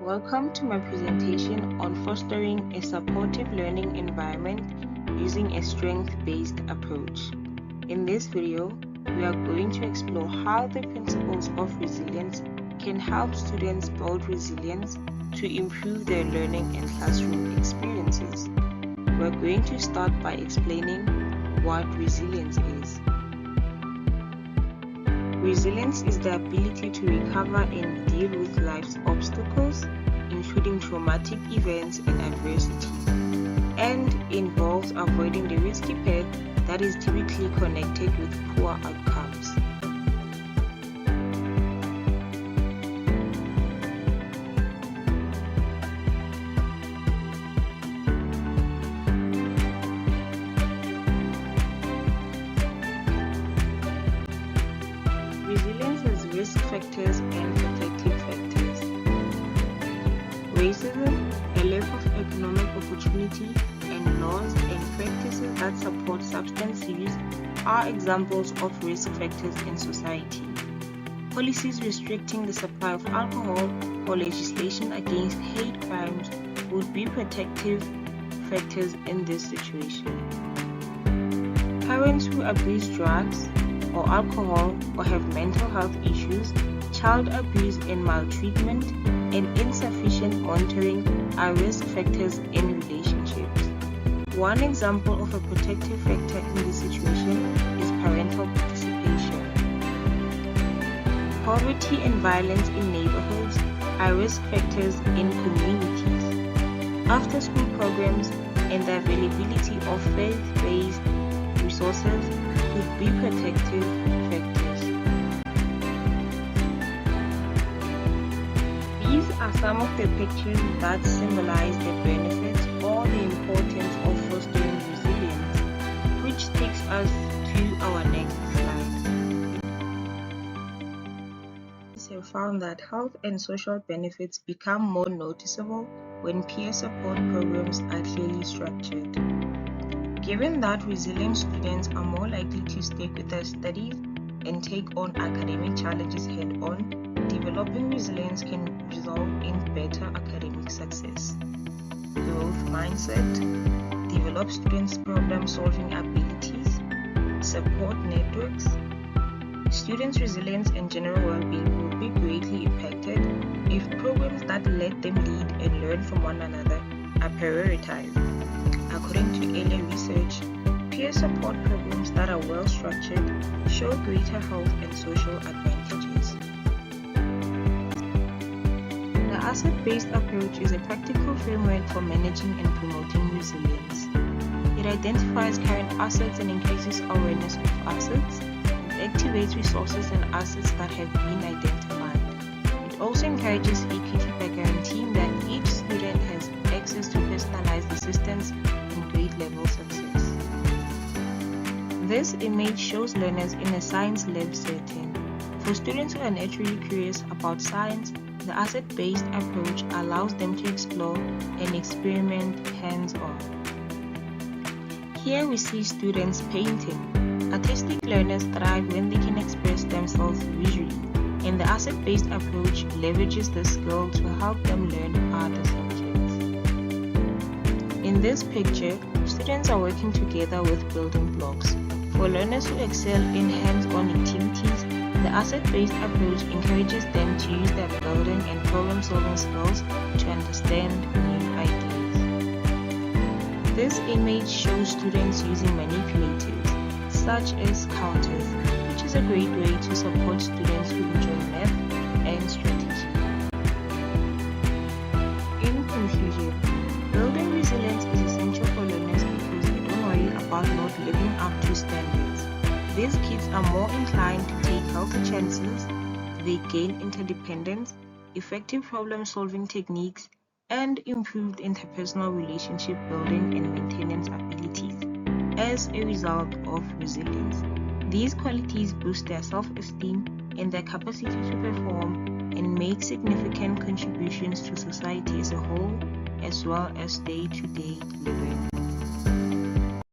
Welcome to my presentation on fostering a supportive learning environment using a strength-based approach. In this video, we are going to explore how the principles of resilience can help students build resilience to improve their learning and classroom experiences. We're going to start by explaining what resilience is. Resilience is the ability to recover and deal with life's obstacles, including traumatic events and adversity, and involves avoiding the risky path that is typically connected with poor outcomes. Resilience has risk factors and protective factors. Racism, a lack of economic opportunity, and laws and practices that support substance use are examples of risk factors in society. Policies restricting the supply of alcohol or legislation against hate crimes would be protective factors in this situation. Parents who abuse drugs or alcohol or have mental health issues, child abuse and maltreatment, and insufficient monitoring are risk factors in relationships. One example of a protective factor in this situation is parental participation. Poverty and violence in neighborhoods are risk factors in communities. After-school programs and the availability of faith-based resources could be protective factors. These are some of the pictures that symbolize the benefits or the importance of fostering resilience, which takes us to our next slide. We have found that health and social benefits become more noticeable when peer support programs are clearly structured. Given that resilient students are more likely to stick with their studies and take on academic challenges head-on, developing resilience can result in better academic success. Growth mindset, develop students' problem-solving abilities, support networks. Students' resilience and general well-being will be greatly impacted if programs that let them lead and learn from one another are prioritized. According to earlier research, peer support programs that are well structured show greater health and social advantages. The asset-based approach is a practical framework for managing and promoting resilience. It identifies current assets and increases awareness of assets. It activates resources and assets that have been identified. It also encourages equity by guaranteeing that each student has access to personalized assistance and grade-level success. This image shows learners in a science lab setting. For students who are naturally curious about science, the asset-based approach allows them to explore and experiment hands-on. Here we see students painting. Artistic learners thrive when they can express themselves visually, and the asset-based approach leverages this skill to help them learn other subjects. In this picture, students are working together with building blocks. For learners who excel in hands-on activities, the asset-based approach encourages them to use their building and problem-solving skills to understand new ideas. This image shows students using manipulators, such as counters, which is a great way to support students who enjoy math and strategy. In conclusion, building resilience is essential for learners because they don't worry about not living up to standards. These kids are more inclined to take healthy chances, they gain interdependence, effective problem-solving techniques, and improved interpersonal relationship building and maintenance abilities as a result of resilience. These qualities boost their self-esteem and their capacity to perform and make significant contributions to society as a whole, as well as day-to-day living.